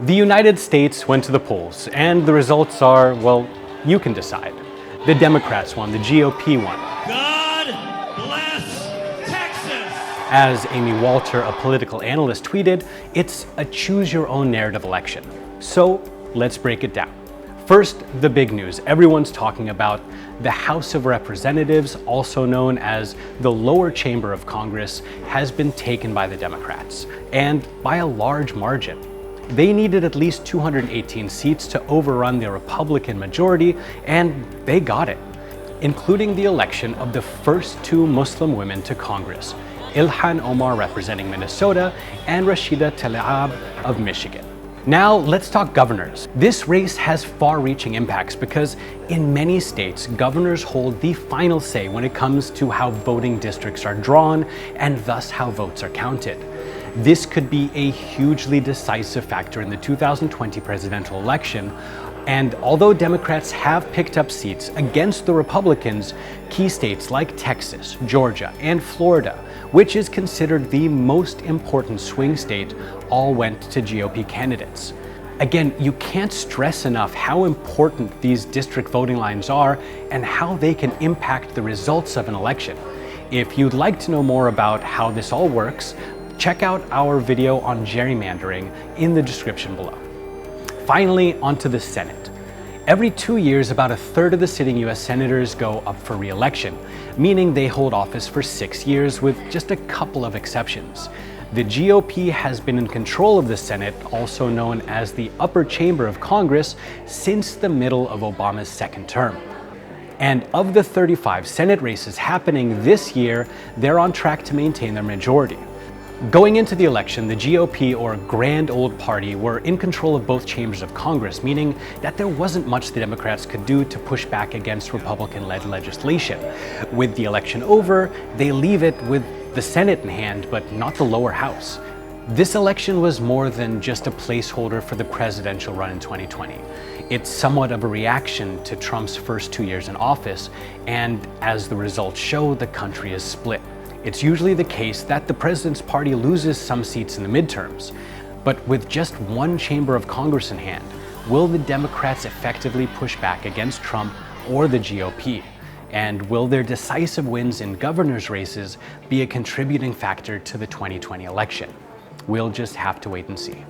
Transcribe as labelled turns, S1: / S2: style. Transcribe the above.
S1: The United States went to the polls, and the results are, well, you can decide. The Democrats won, the GOP won.
S2: God bless Texas!
S1: As Amy Walter, a political analyst, tweeted, it's a choose-your-own-narrative election. So let's break it down. First, the big news everyone's talking about. The House of Representatives, also known as the lower chamber of Congress, has been taken by the Democrats, and by a large margin. They needed at least 218 seats to overrun the Republican majority, and they got it, including the election of the first two Muslim women to Congress, Ilhan Omar representing Minnesota and Rashida Tlaib of Michigan. Now let's talk governors. This race has far-reaching impacts because in many states, governors hold the final say when it comes to how voting districts are drawn and thus how votes are counted. This could be a hugely decisive factor in the 2020 presidential election, and although Democrats have picked up seats against the Republicans, key states like Texas, Georgia, and Florida, which is considered the most important swing state, all went to GOP candidates. Again, you can't stress enough how important these district voting lines are and how they can impact the results of an election. If you'd like to know more about how this all works, check out our video on gerrymandering in the description below. Finally, onto the Senate. Every 2 years, about a third of the sitting US senators go up for re-election, meaning they hold office for 6 years with just a couple of exceptions. The GOP has been in control of the Senate, also known as the upper chamber of Congress, since the middle of Obama's second term. And of the 35 Senate races happening this year, they're on track to maintain their majority. Going into the election, the GOP, or Grand Old Party, were in control of both chambers of Congress, meaning that there wasn't much the Democrats could do to push back against Republican-led legislation. With the election over, they leave it with the Senate in hand, but not the lower house. This election was more than just a placeholder for the presidential run in 2020. It's somewhat of a reaction to Trump's first 2 years in office, and as the results show, the country is split. It's usually the case that the president's party loses some seats in the midterms. But with just one chamber of Congress in hand, will the Democrats effectively push back against Trump or the GOP? And will their decisive wins in governors' races be a contributing factor to the 2020 election? We'll just have to wait and see.